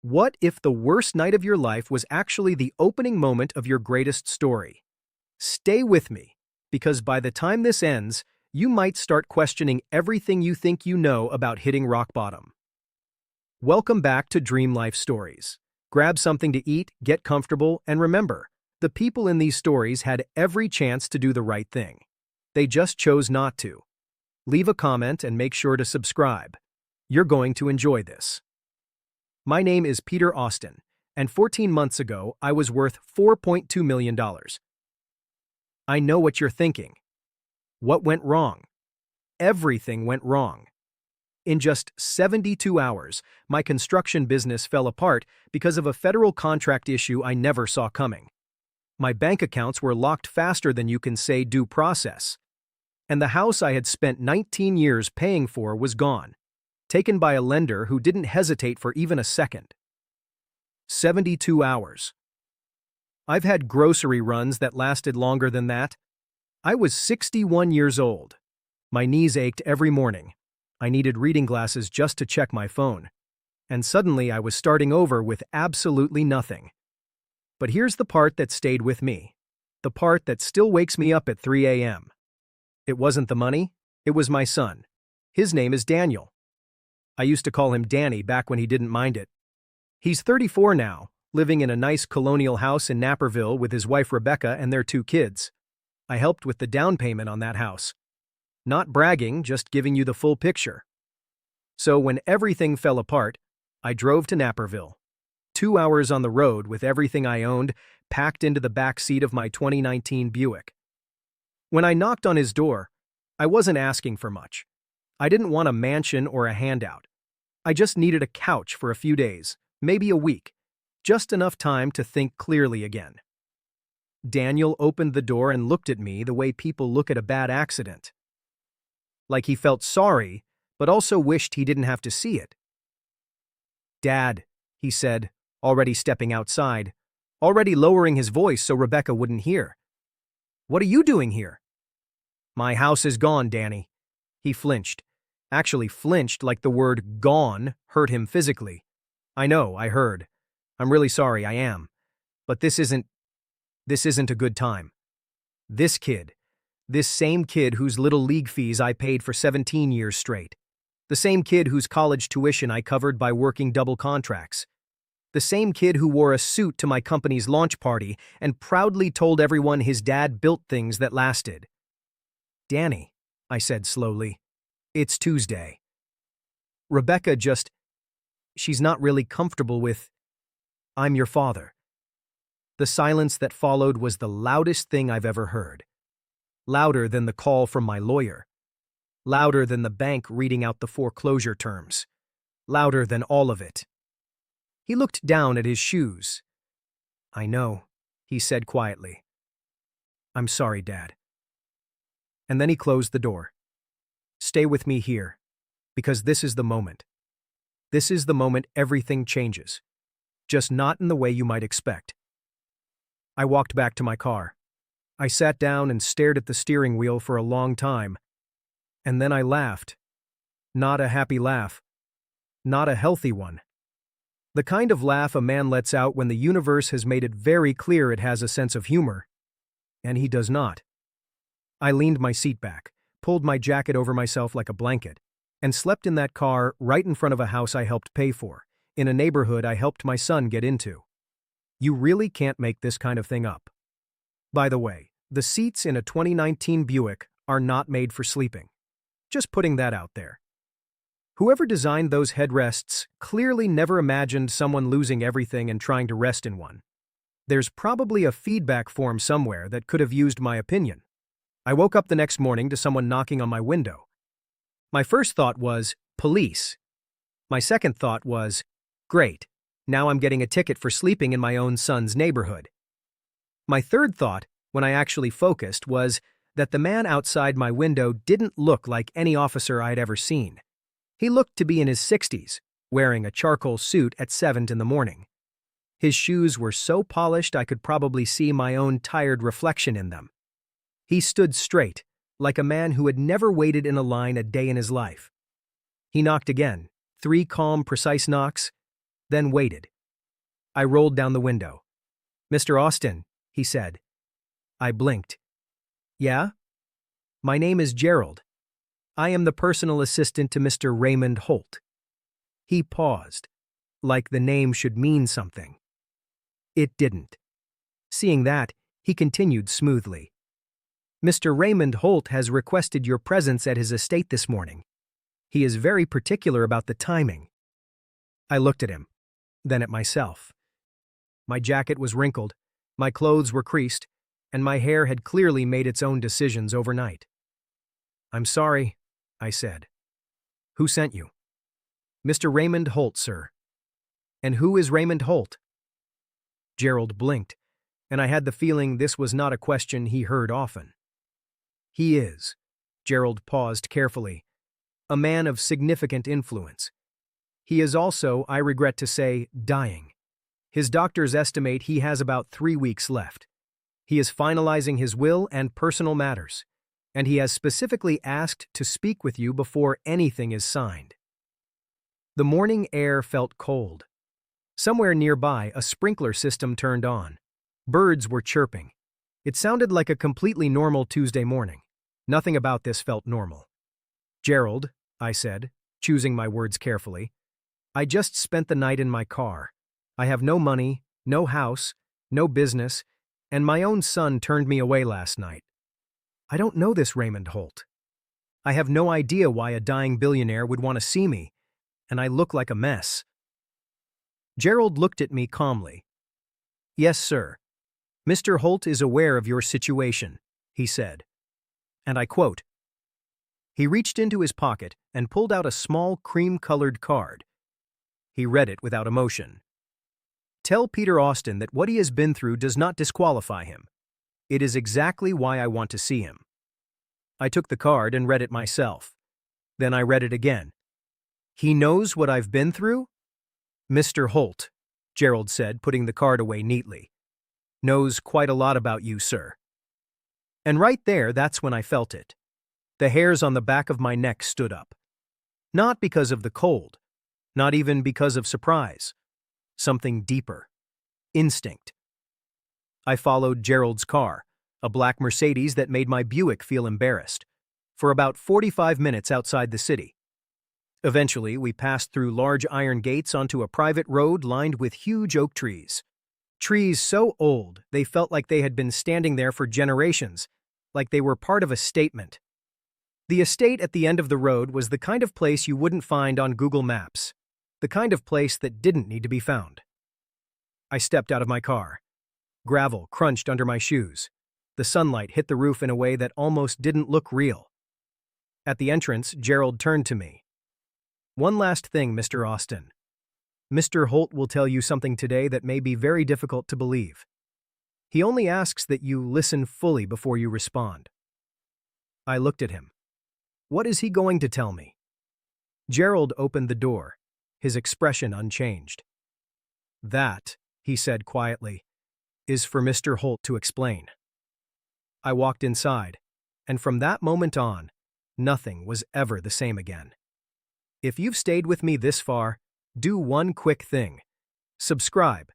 What if the worst night of your life was actually the opening moment of your greatest story? Stay with me, because by the time this ends, you might start questioning everything you think you know about hitting rock bottom. Welcome back to Dream Life Stories. Grab something to eat, get comfortable, and remember, the people in these stories had every chance to do the right thing. They just chose not to. Leave a comment and make sure to subscribe. You're going to enjoy this. My name is Peter Austin, and 14 months ago, I was worth $4.2 million. I know what you're thinking. What went wrong? Everything went wrong. In just 72 hours, my construction business fell apart because of a federal contract issue I never saw coming. My bank accounts were locked faster than you can say due process. And the house I had spent 19 years paying for was gone, taken by a lender who didn't hesitate for even a second. 72 hours. I've had grocery runs that lasted longer than that. I was 61 years old. My knees ached every morning. I needed reading glasses just to check my phone. And suddenly I was starting over with absolutely nothing. But here's the part that stayed with me. The part that still wakes me up at 3 a.m. It wasn't the money, it was my son. His name is Daniel. I used to call him Danny back when he didn't mind it. He's 34 now, living in a nice colonial house in Naperville with his wife Rebecca and their 2 kids. I helped with the down payment on that house. Not bragging, just giving you the full picture. So when everything fell apart, I drove to Naperville. 2 hours on the road with everything I owned packed into the back seat of my 2019 Buick. When I knocked on his door, I wasn't asking for much. I didn't want a mansion or a handout. I just needed a couch for a few days, maybe a week, just enough time to think clearly again. Daniel opened the door and looked at me the way people look at a bad accident. Like he felt sorry, but also wished he didn't have to see it. "Dad," he said, already stepping outside, already lowering his voice so Rebecca wouldn't hear. "What are you doing here?" "My house is gone, Danny." He flinched. Actually flinched like the word gone hurt him physically. "I know, I heard. I'm really sorry, I am. But this isn't a good time. This same kid whose little league fees I paid for 17 years straight. The same kid whose college tuition I covered by working double contracts. The same kid who wore a suit to my company's launch party and proudly told everyone his dad built things that lasted." "Danny," I said slowly, "it's Tuesday." Rebecca she's not really comfortable with, "I'm your father." The silence that followed was the loudest thing I've ever heard. Louder than the call from my lawyer. Louder than the bank reading out the foreclosure terms. Louder than all of it. He looked down at his shoes. "I know," he said quietly. "I'm sorry, Dad." And then he closed the door. "Stay with me here, because this is the moment. This is the moment everything changes. Just not in the way you might expect." I walked back to my car. I sat down and stared at the steering wheel for a long time. And then I laughed. Not a happy laugh. Not a healthy one. The kind of laugh a man lets out when the universe has made it very clear it has a sense of humor. And he does not. I leaned my seat back, pulled my jacket over myself like a blanket, and slept in that car right in front of a house I helped pay for, in a neighborhood I helped my son get into. You really can't make this kind of thing up. By the way, the seats in a 2019 Buick are not made for sleeping. Just putting that out there. Whoever designed those headrests clearly never imagined someone losing everything and trying to rest in one. There's probably a feedback form somewhere that could have used my opinion. I woke up the next morning to someone knocking on my window. My first thought was, police. My second thought was, great, now I'm getting a ticket for sleeping in my own son's neighborhood. My third thought, when I actually focused, was that the man outside my window didn't look like any officer I'd ever seen. He looked to be in his 60s, wearing a charcoal suit at 7 in the morning. His shoes were so polished I could probably see my own tired reflection in them. He stood straight, like a man who had never waited in a line a day in his life. He knocked again, 3 calm, precise knocks, then waited. I rolled down the window. "Mr. Austin," he said. I blinked. "Yeah?" "My name is Gerald. I am the personal assistant to Mr. Raymond Holt." He paused, like the name should mean something. It didn't. Seeing that, he continued smoothly. "Mr. Raymond Holt has requested your presence at his estate this morning. He is very particular about the timing." I looked at him, then at myself. My jacket was wrinkled, my clothes were creased, and my hair had clearly made its own decisions overnight. "I'm sorry," I said. "Who sent you?" "Mr. Raymond Holt, sir." "And who is Raymond Holt?" Gerald blinked, and I had the feeling this was not a question he heard often. "He is," Gerald paused carefully, "a man of significant influence. He is also, I regret to say, dying. His doctors estimate he has about 3 weeks left. He is finalizing his will and personal matters, and he has specifically asked to speak with you before anything is signed." The morning air felt cold. Somewhere nearby, a sprinkler system turned on. Birds were chirping. It sounded like a completely normal Tuesday morning. Nothing about this felt normal. "Gerald," I said, choosing my words carefully, "I just spent the night in my car. I have no money, no house, no business, and my own son turned me away last night. I don't know this Raymond Holt. I have no idea why a dying billionaire would want to see me, and I look like a mess." Gerald looked at me calmly. "Yes, sir. Mr. Holt is aware of your situation," he said. And I quote. He reached into his pocket and pulled out a small cream-colored card. He read it without emotion. "Tell Peter Austin that what he has been through does not disqualify him. It is exactly why I want to see him." I took the card and read it myself. Then I read it again. "He knows what I've been through?" "Mr. Holt," Gerald said, putting the card away neatly, "knows quite a lot about you, sir." And right there, that's when I felt it. The hairs on the back of my neck stood up. Not because of the cold, not even because of surprise. Something deeper. Instinct. I followed Gerald's car, a black Mercedes that made my Buick feel embarrassed, for about 45 minutes outside the city. Eventually, we passed through large iron gates onto a private road lined with huge oak trees. Trees so old they felt like they had been standing there for generations, like they were part of a statement. The estate at the end of the road was the kind of place you wouldn't find on Google Maps, the kind of place that didn't need to be found. I stepped out of my car. Gravel crunched under my shoes. The sunlight hit the roof in a way that almost didn't look real. At the entrance, Gerald turned to me. "One last thing, Mr. Austin. Mr. Holt will tell you something today that may be very difficult to believe. He only asks that you listen fully before you respond." I looked at him. What is he going to tell me? Gerald opened the door, his expression unchanged. "That," he said quietly, "is for Mr. Holt to explain." I walked inside, and from that moment on, nothing was ever the same again. If you've stayed with me this far, do one quick thing. Subscribe.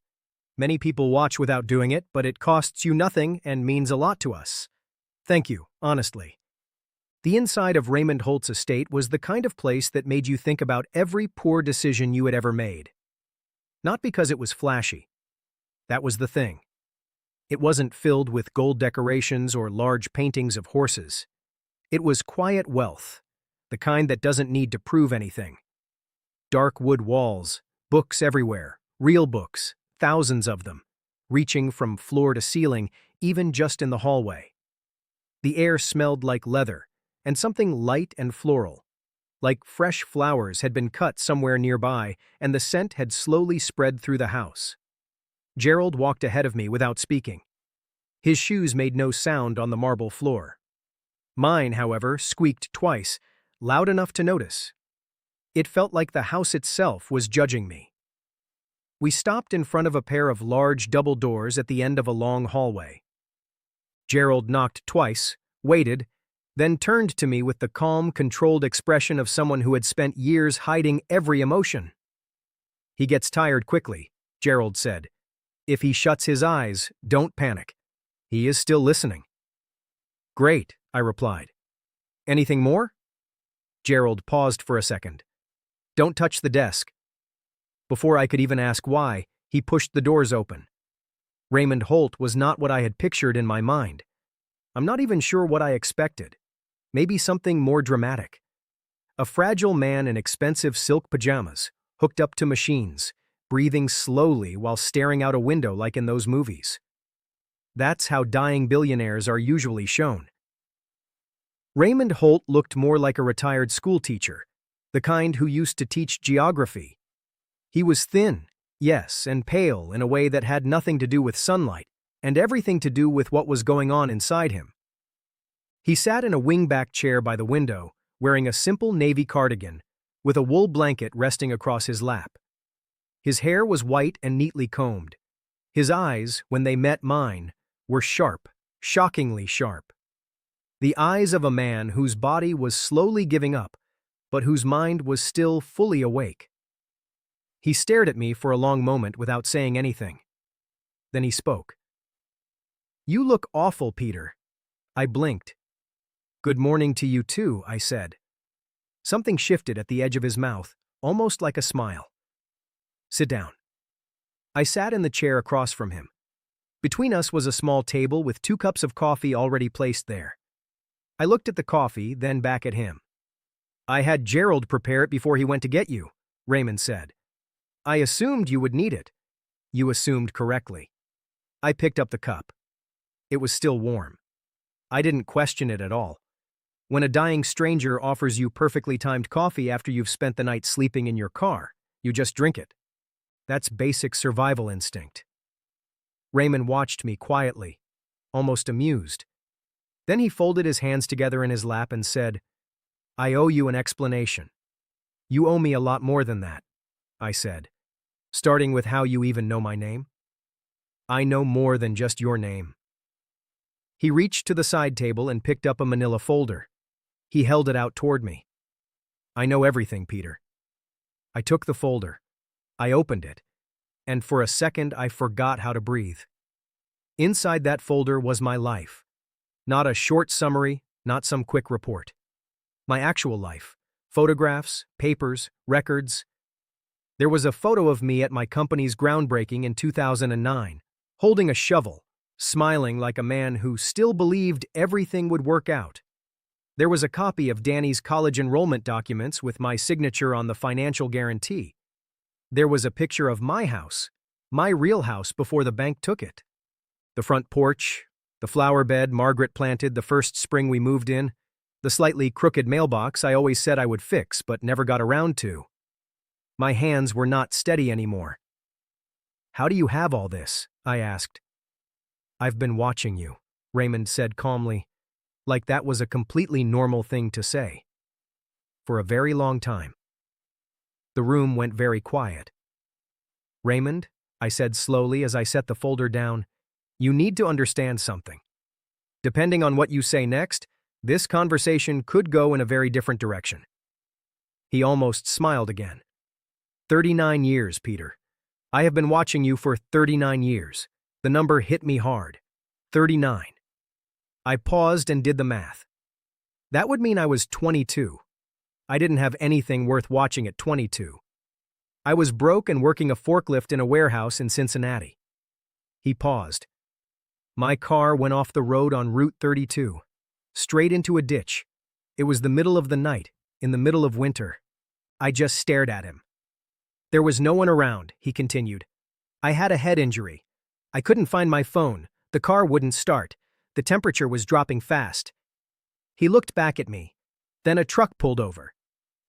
Many people watch without doing it, but it costs you nothing and means a lot to us. Thank you, honestly. The inside of Raymond Holt's estate was the kind of place that made you think about every poor decision you had ever made. Not because it was flashy. That was the thing. It wasn't filled with gold decorations or large paintings of horses. It was quiet wealth, the kind that doesn't need to prove anything. Dark wood walls, books everywhere, real books, thousands of them, reaching from floor to ceiling, even just in the hallway. The air smelled like leather, and something light and floral, like fresh flowers had been cut somewhere nearby, and the scent had slowly spread through the house. Gerald walked ahead of me without speaking. His shoes made no sound on the marble floor. Mine, however, squeaked twice, loud enough to notice. It felt like the house itself was judging me. We stopped in front of a pair of large double doors at the end of a long hallway. Gerald knocked twice, waited, then turned to me with the calm, controlled expression of someone who had spent years hiding every emotion. He gets tired quickly, Gerald said. If he shuts his eyes, don't panic. He is still listening. Great, I replied. Anything more? Gerald paused for a second. Don't touch the desk. Before I could even ask why, he pushed the doors open. Raymond Holt was not what I had pictured in my mind. I'm not even sure what I expected. Maybe something more dramatic. A fragile man in expensive silk pajamas, hooked up to machines, breathing slowly while staring out a window like in those movies. That's how dying billionaires are usually shown. Raymond Holt looked more like a retired schoolteacher, the kind who used to teach geography. He was thin, yes, and pale in a way that had nothing to do with sunlight, and everything to do with what was going on inside him. He sat in a wingback chair by the window, wearing a simple navy cardigan, with a wool blanket resting across his lap. His hair was white and neatly combed. His eyes, when they met mine, were sharp, shockingly sharp. The eyes of a man whose body was slowly giving up, but whose mind was still fully awake. He stared at me for a long moment without saying anything. Then he spoke. You look awful, Peter. I blinked. Good morning to you too, I said. Something shifted at the edge of his mouth, almost like a smile. Sit down. I sat in the chair across from him. Between us was a small table with 2 cups of coffee already placed there. I looked at the coffee, then back at him. I had Gerald prepare it before he went to get you, Raymond said. I assumed you would need it. You assumed correctly. I picked up the cup. It was still warm. I didn't question it at all. When a dying stranger offers you perfectly timed coffee after you've spent the night sleeping in your car, you just drink it. That's basic survival instinct. Raymond watched me quietly, almost amused. Then he folded his hands together in his lap and said, I owe you an explanation. You owe me a lot more than that, I said, starting with how you even know my name. I know more than just your name. He reached to the side table and picked up a manila folder. He held it out toward me. I know everything, Peter. I took the folder. I opened it, and for a second I forgot how to breathe. Inside that folder was my life. Not a short summary, not some quick report. My actual life. Photographs, papers, records. There was a photo of me at my company's groundbreaking in 2009, holding a shovel, smiling like a man who still believed everything would work out. There was a copy of Danny's college enrollment documents with my signature on the financial guarantee. There was a picture of my house, my real house before the bank took it. The front porch, the flower bed Margaret planted the first spring we moved in, the slightly crooked mailbox I always said I would fix but never got around to. My hands were not steady anymore. How do you have all this? I asked. I've been watching you, Raymond said calmly, like that was a completely normal thing to say. For a very long time. The room went very quiet. Raymond, I said slowly as I set the folder down, you need to understand something. Depending on what you say next, this conversation could go in a very different direction. He almost smiled again. 39 years, Peter. I have been watching you for 39 years. The number hit me hard. 39. I paused and did the math. That would mean I was 22. I didn't have anything worth watching at 22. I was broke and working a forklift in a warehouse in Cincinnati. He paused. My car went off the road on Route 32, straight into a ditch. It was the middle of the night, in the middle of winter. I just stared at him. There was no one around, he continued. I had a head injury. I couldn't find my phone. The car wouldn't start. The temperature was dropping fast. He looked back at me. Then a truck pulled over.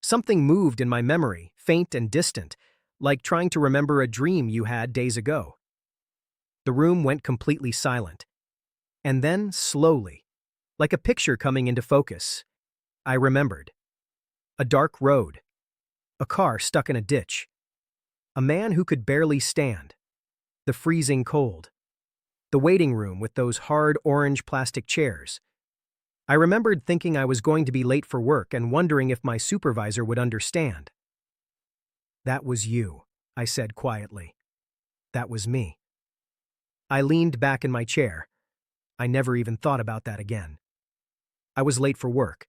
Something moved in my memory, faint and distant, like trying to remember a dream you had days ago. The room went completely silent. And then, slowly, like a picture coming into focus, I remembered. A dark road. A car stuck in a ditch. A man who could barely stand. The freezing cold. The waiting room with those hard orange plastic chairs. I remembered thinking I was going to be late for work and wondering if my supervisor would understand. That was you, I said quietly. That was me. I leaned back in my chair. I never even thought about that again. I was late for work.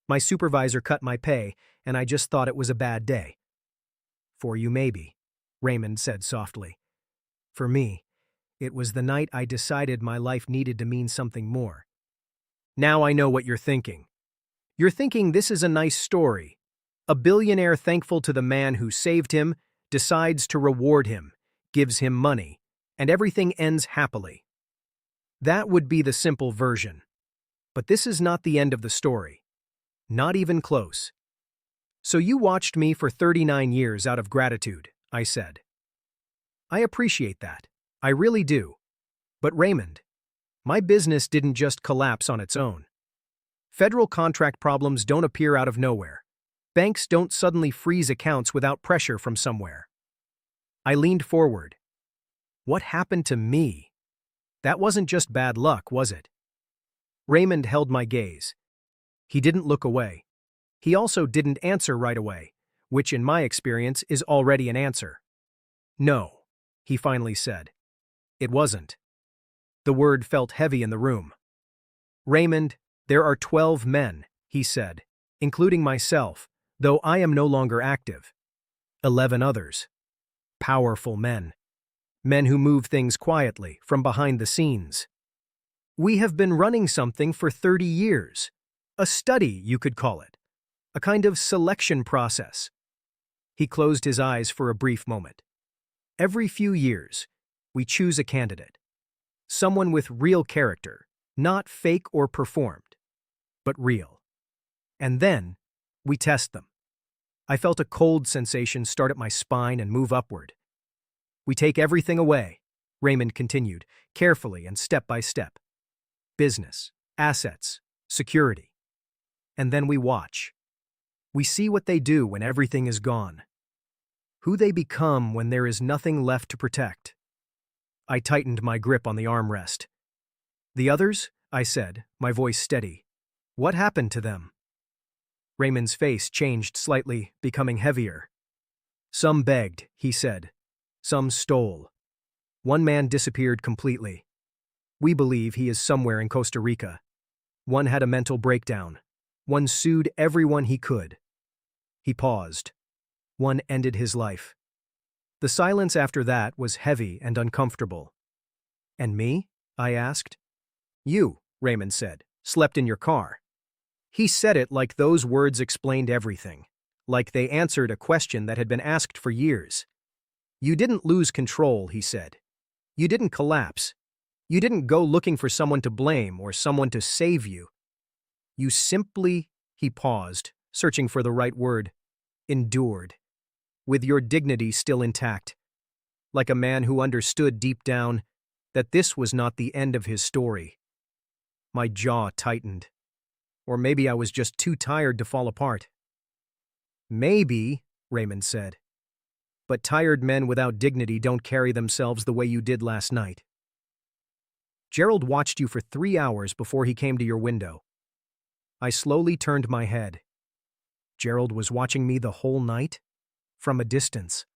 My supervisor cut my pay, and I just thought it was a bad day. For you maybe, Raymond said softly. For me, it was the night I decided my life needed to mean something more. Now I know what you're thinking. You're thinking this is a nice story. A billionaire thankful to the man who saved him, decides to reward him, gives him money, and everything ends happily. That would be the simple version. But this is not the end of the story. Not even close. So you watched me for 39 years out of gratitude, I said. I appreciate that. I really do. But Raymond, my business didn't just collapse on its own. Federal contract problems don't appear out of nowhere. Banks don't suddenly freeze accounts without pressure from somewhere. I leaned forward. What happened to me? That wasn't just bad luck, was it? Raymond held my gaze. He didn't look away. He also didn't answer right away, which in my experience is already an answer. No, he finally said. It wasn't. The word felt heavy in the room. Raymond, there are 12 men, he said, including myself, though I am no longer active. 11 others. Powerful men. Men who move things quietly, from behind the scenes. We have been running something for 30 years. A study, you could call it. A kind of selection process. He closed his eyes for a brief moment. Every few years, we choose a candidate. Someone with real character, not fake or performed, but real. And then, we test them. I felt a cold sensation start at my spine and move upward. We take everything away, Raymond continued, carefully and step by step. Business, assets, security. And then we watch. We see what they do when everything is gone. Who they become when there is nothing left to protect. I tightened my grip on the armrest. The others, I said, my voice steady. What happened to them? Raymond's face changed slightly, becoming heavier. Some begged, he said. Some stole. One man disappeared completely. We believe he is somewhere in Costa Rica. One had a mental breakdown. One sued everyone he could. He paused. One ended his life. The silence after that was heavy and uncomfortable. And me? I asked. You, Raymond said, slept in your car. He said it like those words explained everything, like they answered a question that had been asked for years. You didn't lose control, he said. You didn't collapse. You didn't go looking for someone to blame or someone to save you. You simply, he paused, searching for the right word, endured, with your dignity still intact, like a man who understood deep down that this was not the end of his story. My jaw tightened. Or maybe I was just too tired to fall apart. Maybe, Raymond said. But tired men without dignity don't carry themselves the way you did last night. Gerald watched you for 3 hours before he came to your window. I slowly turned my head. Gerald was watching me the whole night? From a distance.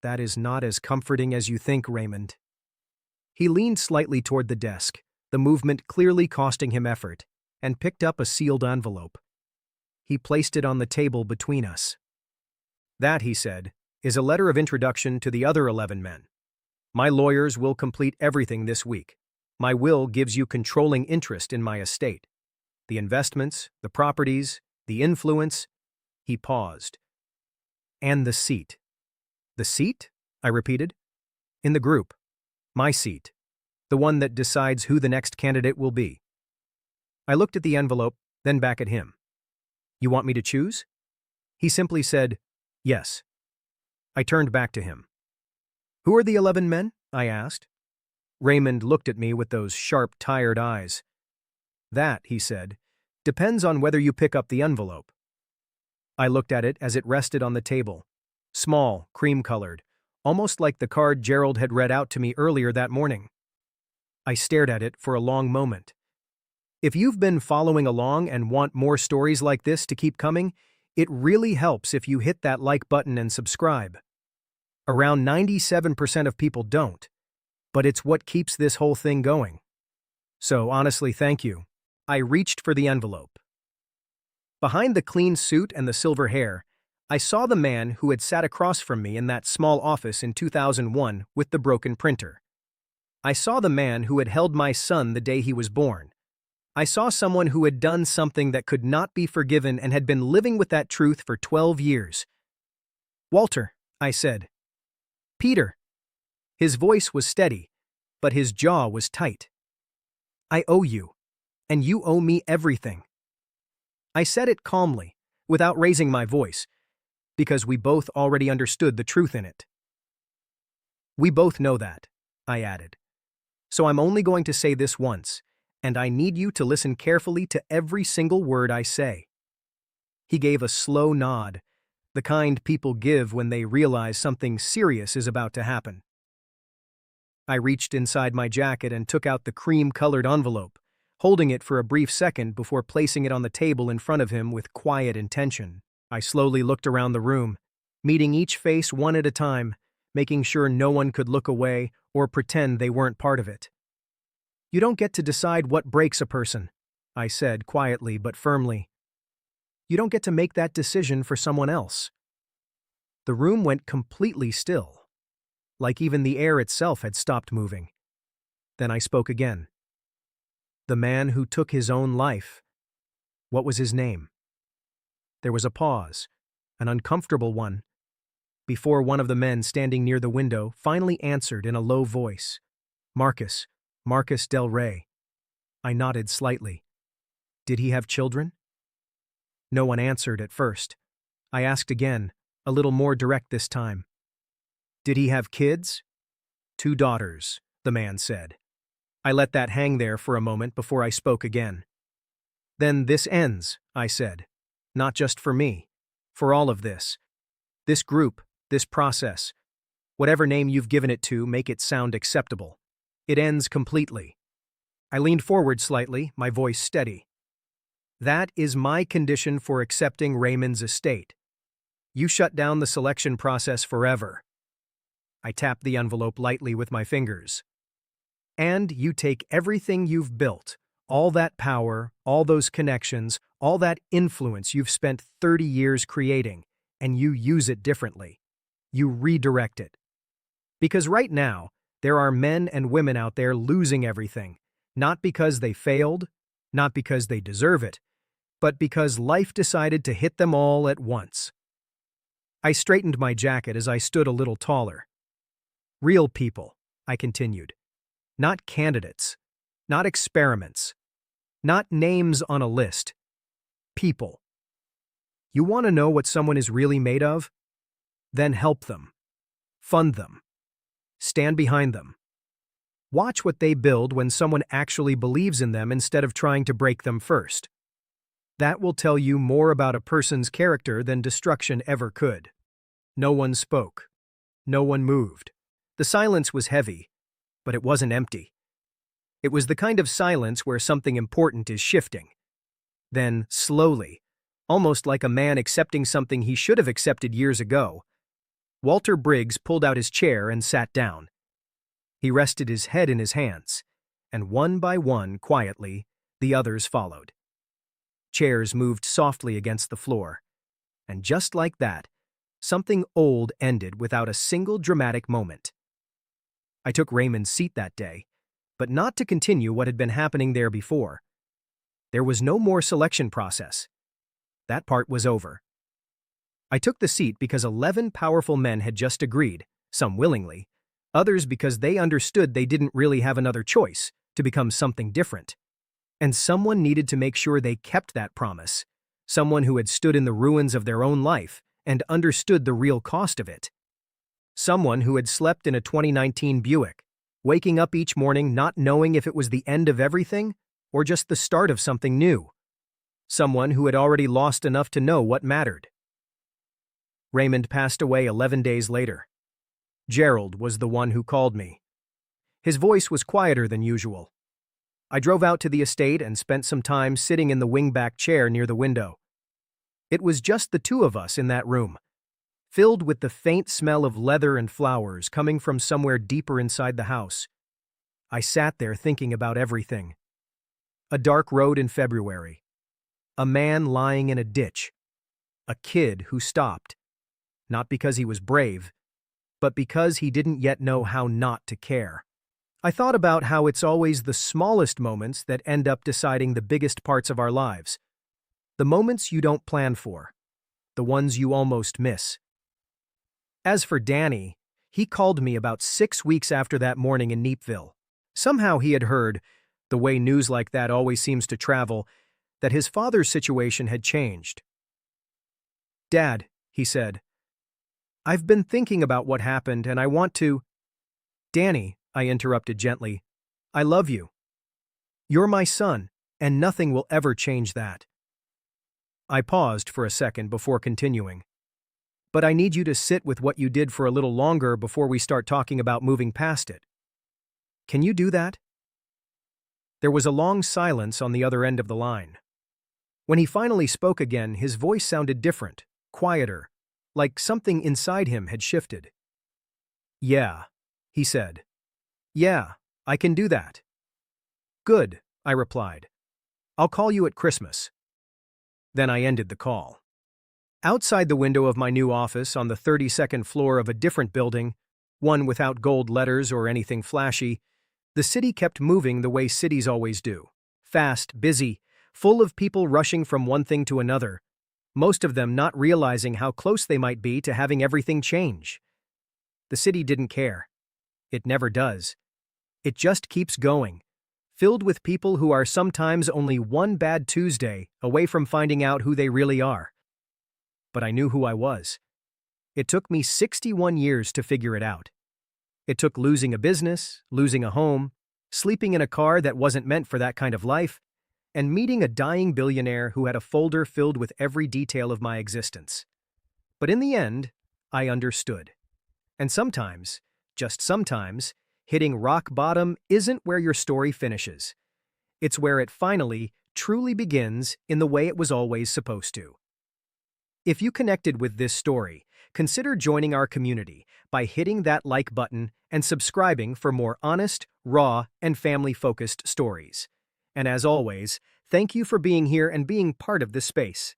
That is not as comforting as you think, Raymond. He leaned slightly toward the desk, the movement clearly costing him effort, and picked up a sealed envelope. He placed it on the table between us. That, he said, is a letter of introduction to the other 11 men. My lawyers will complete everything this week. My will gives you controlling interest in my estate. The investments, the properties, the influence. He paused. And the seat. The seat? I repeated. In the group. My seat. The one that decides who the next candidate will be. I looked at the envelope, then back at him. You want me to choose? He simply said, yes. I turned back to him. Who are the 11 men? I asked. Raymond looked at me with those sharp, tired eyes. That, he said, depends on whether you pick up the envelope. I looked at it as it rested on the table. Small, cream-colored, almost like the card Gerald had read out to me earlier that morning. I stared at it for a long moment. If you've been following along and want more stories like this to keep coming, it really helps if you hit that like button and subscribe. Around 97% of people don't, but it's what keeps this whole thing going. So honestly, thank you. I reached for the envelope. Behind the clean suit and the silver hair, I saw the man who had sat across from me in that small office in 2001 with the broken printer. I saw the man who had held my son the day he was born. I saw someone who had done something that could not be forgiven and had been living with that truth for 12 years. "Walter," I said. "Peter." His voice was steady, but his jaw was tight. "I owe you, and you owe me everything." I said it calmly, without raising my voice, because we both already understood the truth in it. "We both know that," I added. "So I'm only going to say this once, and I need you to listen carefully to every single word I say." He gave a slow nod, the kind people give when they realize something serious is about to happen. I reached inside my jacket and took out the cream-colored envelope, holding it for a brief second before placing it on the table in front of him with quiet intention. I slowly looked around the room, meeting each face one at a time, making sure no one could look away or pretend they weren't part of it. "You don't get to decide what breaks a person," I said quietly but firmly. "You don't get to make that decision for someone else." The room went completely still, like even the air itself had stopped moving. Then I spoke again. "The man who took his own life. What was his name?" There was a pause, an uncomfortable one, before one of the men standing near the window finally answered in a low voice. Marcus Del Rey." I nodded slightly. "Did he have children?" No one answered at first. I asked again, a little more direct this time. "Did he have kids?" "2 daughters," the man said. I let that hang there for a moment before I spoke again. "Then this ends," I said. "Not just for me. For all of this. This group, this process. Whatever name you've given it to, make it sound acceptable. It ends completely." I leaned forward slightly, my voice steady. "That is my condition for accepting Raymond's estate. You shut down the selection process forever." I tapped the envelope lightly with my fingers. "And you take everything you've built, all that power, all those connections, all that influence you've spent 30 years creating, and you use it differently. You redirect it. Because right now, there are men and women out there losing everything, not because they failed, not because they deserve it, but because life decided to hit them all at once." I straightened my jacket as I stood a little taller. "Real people," I continued. "Not candidates, not experiments, not names on a list. People. You want to know what someone is really made of? Then help them. Fund them. Stand behind them. Watch what they build when someone actually believes in them instead of trying to break them first. That will tell you more about a person's character than destruction ever could." No one spoke. No one moved. The silence was heavy, but it wasn't empty. It was the kind of silence where something important is shifting. Then, slowly, almost like a man accepting something he should have accepted years ago, Walter Briggs pulled out his chair and sat down. He rested his head in his hands, and one by one, quietly, the others followed. Chairs moved softly against the floor, and just like that, something old ended without a single dramatic moment. I took Raymond's seat that day, but not to continue what had been happening there before. There was no more selection process. That part was over. I took the seat because 11 powerful men had just agreed, some willingly, others because they understood they didn't really have another choice, to become something different. And someone needed to make sure they kept that promise, someone who had stood in the ruins of their own life and understood the real cost of it. Someone who had slept in a 2019 Buick, waking up each morning not knowing if it was the end of everything or just the start of something new. Someone who had already lost enough to know what mattered. Raymond passed away 11 days later. Gerald was the one who called me. His voice was quieter than usual. I drove out to the estate and spent some time sitting in the wingback chair near the window. It was just the two of us in that room, filled with the faint smell of leather and flowers coming from somewhere deeper inside the house. I sat there thinking about everything. A dark road in February. A man lying in a ditch. A kid who stopped. Not because he was brave, but because he didn't yet know how not to care. I thought about how it's always the smallest moments that end up deciding the biggest parts of our lives. The moments you don't plan for. The ones you almost miss. As for Danny, he called me about 6 weeks after that morning in Neepville. Somehow he had heard, the way news like that always seems to travel, that his father's situation had changed. "Dad," he said, "I've been thinking about what happened and I want to—" "Danny," I interrupted gently, "I love you. You're my son, and nothing will ever change that." I paused for a second before continuing. "But I need you to sit with what you did for a little longer before we start talking about moving past it. Can you do that?" There was a long silence on the other end of the line. When he finally spoke again, his voice sounded different, quieter, like something inside him had shifted. "Yeah," he said. "Yeah, I can do that." "Good," I replied. "I'll call you at Christmas." Then I ended the call. Outside the window of my new office on the 32nd floor of a different building, one without gold letters or anything flashy, the city kept moving the way cities always do. Fast, busy, full of people rushing from one thing to another, most of them not realizing how close they might be to having everything change. The city didn't care. It never does. It just keeps going, filled with people who are sometimes only one bad Tuesday away from finding out who they really are. But I knew who I was. It took me 61 years to figure it out. It took losing a business, losing a home, sleeping in a car that wasn't meant for that kind of life, and meeting a dying billionaire who had a folder filled with every detail of my existence. But in the end, I understood. And sometimes, just sometimes, hitting rock bottom isn't where your story finishes. It's where it finally, truly begins in the way it was always supposed to. If you connected with this story, consider joining our community by hitting that like button and subscribing for more honest, raw, and family-focused stories. And as always, thank you for being here and being part of this space.